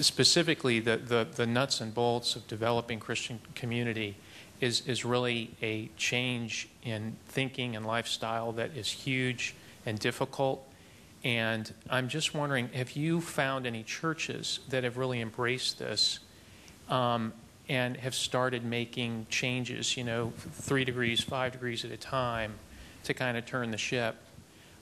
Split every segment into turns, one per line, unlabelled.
specifically the nuts and bolts of developing Christian community is really a change in thinking and lifestyle that is huge and difficult. And I'm just wondering, have you found any churches that have really embraced this and have started making changes, 3 degrees, 5 degrees at a time to kind of turn the ship,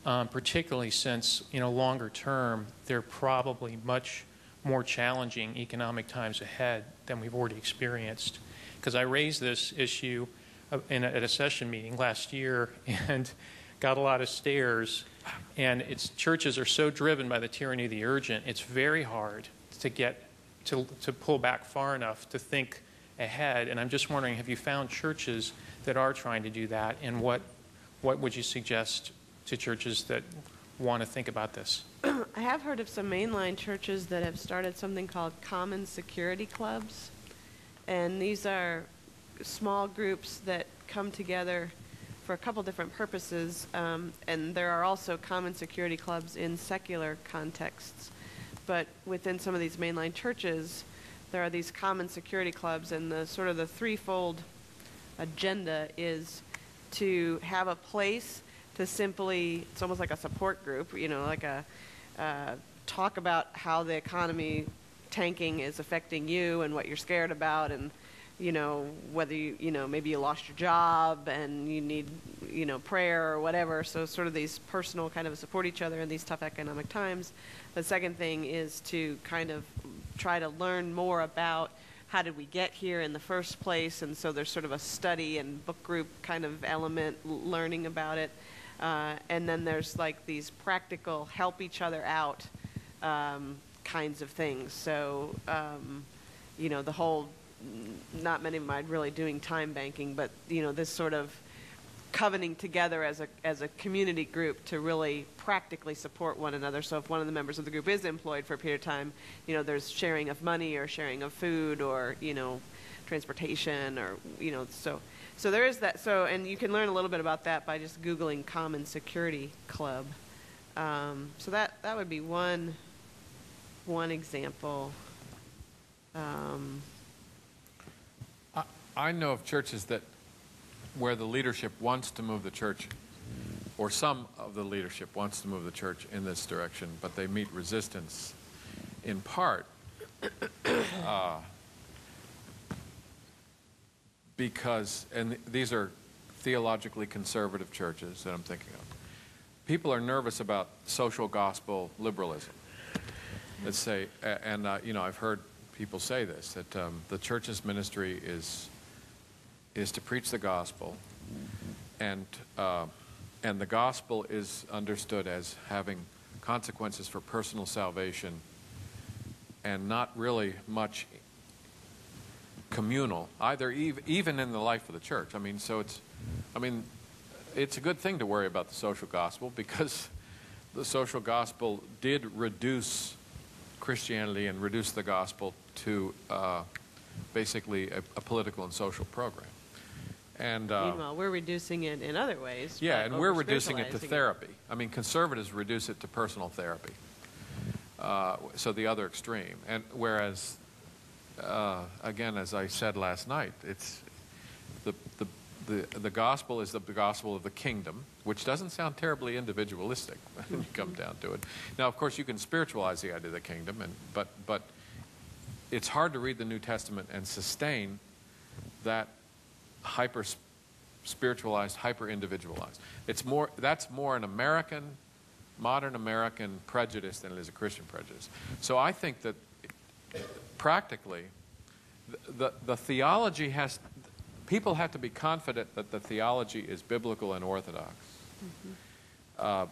particularly since, longer term, they're probably much more challenging economic times ahead than we've already experienced. Because I raised this issue at a session meeting last year and got a lot of stares. And churches are so driven by the tyranny of the urgent, it's very hard to get to pull back far enough to think ahead. And I'm just wondering, have you found churches that are trying to do that? And what would you suggest to churches that want to think about this?
I have heard of some mainline churches that have started something called common security clubs. And these are small groups that come together for a couple different purposes. And there are also common security clubs in secular contexts. But within some of these mainline churches, there are these common security clubs, and the sort of the threefold agenda is to have a place to simply, it's almost like a support group, like talk about how the economy tanking is affecting you and what you're scared about, and whether maybe you lost your job and you need prayer or whatever. So sort of these personal kind of support each other in these tough economic times. The second thing is to kind of try to learn more about how did we get here in the first place, and so there's sort of a study and book group kind of element, learning about it. And then there's like these practical help each other out kinds of things. So the whole, not many of them are really doing time banking, but this sort of covenanting together as a community group to really practically support one another. So if one of the members of the group is employed for a period of time, there's sharing of money or sharing of food or transportation or so there is that. So, and you can learn a little bit about that by just Googling Common Security Club. So that would be one example.
I know of churches where the leadership wants to move the church, or some of the leadership wants to move the church in this direction, but they meet resistance in part because, and these are theologically conservative churches that I'm thinking of, people are nervous about social gospel liberalism. Let's say, and I've heard people say this, that the church's ministry is to preach the gospel, and the gospel is understood as having consequences for personal salvation and not really much communal, even in the life of the church. It's a good thing to worry about the social gospel, because the social gospel did reduce Christianity and reduce the gospel to basically a political and social program. And
meanwhile, we're reducing it in other ways.
Yeah, and we're reducing it to therapy. Conservatives reduce it to personal therapy. So the other extreme. And whereas, again, as I said last night, it's the gospel is the gospel of the kingdom, which doesn't sound terribly individualistic when you come down to it. Now, of course, you can spiritualize the idea of the kingdom, but it's hard to read the New Testament and sustain that hyper-spiritualized, hyper-individualized. That's more an modern American prejudice than it is a Christian prejudice. So I think that practically, the theology people have to be confident that the theology is biblical and orthodox. Mm-hmm.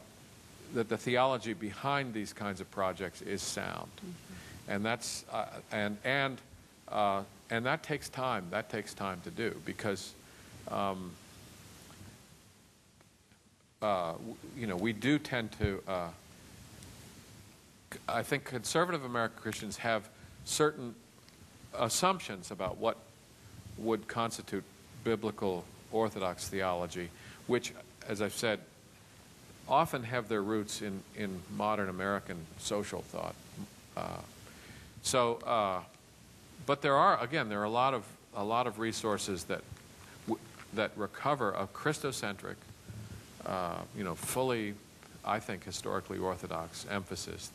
That the theology behind these kinds of projects is sound. Mm-hmm. And that's and that takes time. That takes time to do, because we do tend to. I think conservative American Christians have certain assumptions about what would constitute biblical orthodox theology, which, as I've said, often have their roots in modern American social thought. So, but there are a lot of resources that recover a Christocentric, fully, I think, historically orthodox emphasis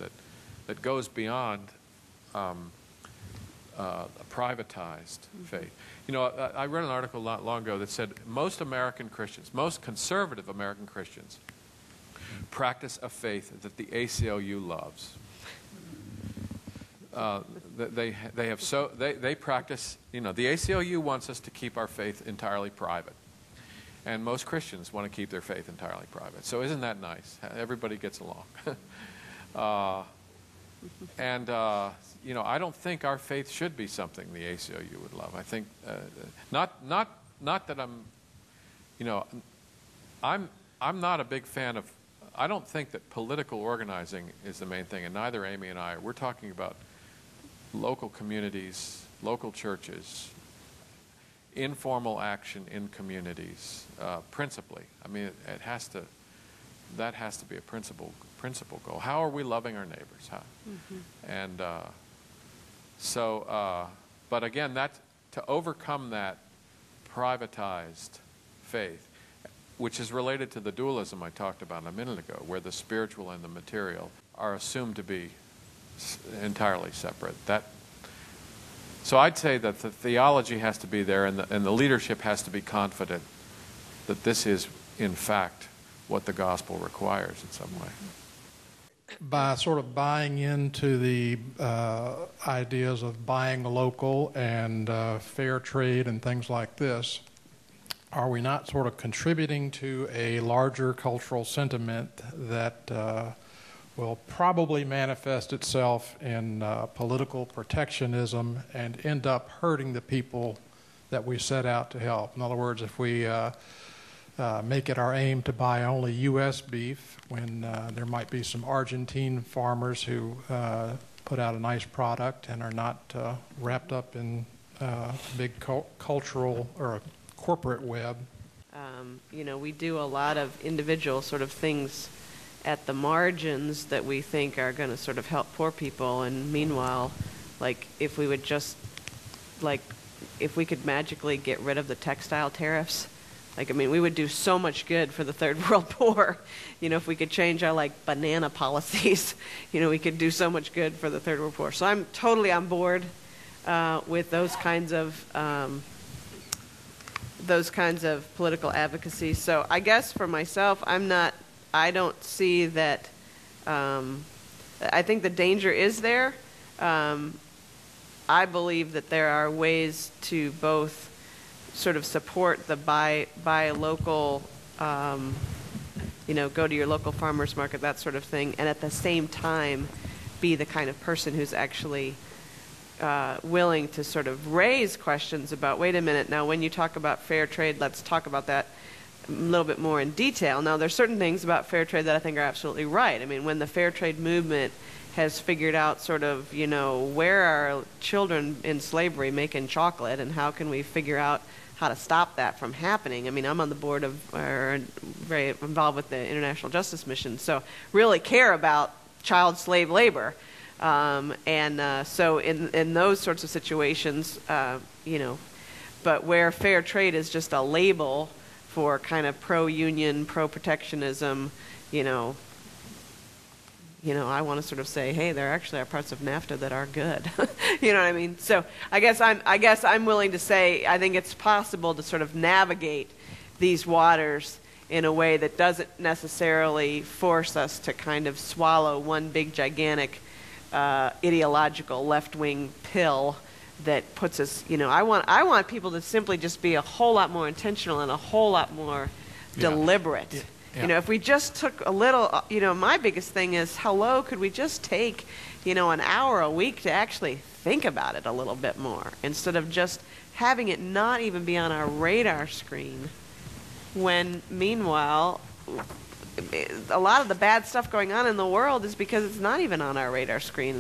that goes beyond a privatized faith. I read an article not long ago that said most American Christians, most conservative American Christians, practice a faith that the ACLU loves. They practice, the ACLU wants us to keep our faith entirely private. And most Christians want to keep their faith entirely private. So isn't that nice? Everybody gets along. I don't think our faith should be something the ACLU would love. I think, not that I'm not a big fan of, I don't think that political organizing is the main thing, and neither Amy and I are. We're talking about local communities, local churches, informal action in communities, principally. I mean, that has to be a principal goal. How are we loving our neighbors? Huh? And but again, to overcome that privatized faith, which is related to the dualism I talked about a minute ago, where the spiritual and the material are assumed to be entirely separate. So I'd say that the theology has to be there, and the leadership has to be confident that this is, in fact, what the gospel requires in some way.
By sort of buying into the ideas of buying local and fair trade and things like this, are we not sort of contributing to a larger cultural sentiment that will probably manifest itself in political protectionism and end up hurting the people that we set out to help? In other words, if we make it our aim to buy only U.S. beef when there might be some Argentine farmers who put out a nice product and are not wrapped up in big cultural or corporate web.
We do a lot of individual sort of things at the margins that we think are going to sort of help poor people, and meanwhile, if we could magically get rid of the textile tariffs, we would do so much good for the third world poor. If we could change our banana policies, we could do so much good for the third world poor. So I'm totally on board with those kinds of political advocacy. So I guess for myself, I don't see that. I think the danger is there. I believe that there are ways to both sort of support the buy local, go to your local farmer's market, that sort of thing, and at the same time be the kind of person who's actually willing to sort of raise questions about, wait a minute, now when you talk about fair trade, let's talk about that a little bit more in detail. Now, there's certain things about fair trade that I think are absolutely right. I mean, when the fair trade movement has figured out sort of, where are children in slavery making chocolate and how can we figure out how to stop that from happening. I mean, I'm on the board of, or very involved with the International Justice Mission, so really care about child slave labor. So in those sorts of situations, but where fair trade is just a label for kind of pro-union, pro-protectionism, I want to sort of say, hey, there actually are parts of NAFTA that are good. You know what I mean? So I guess I'm willing to say I think it's possible to sort of navigate these waters in a way that doesn't necessarily force us to kind of swallow one big gigantic ideological left-wing pill that puts us, I want people to simply just be a whole lot more intentional and a whole lot more deliberate. Yeah. Yeah. If we just took a little, my biggest thing is, could we just take, an hour a week to actually think about it a little bit more instead of just having it not even be on our radar screen when, meanwhile, a lot of the bad stuff going on in the world is because it's not even on our radar screen.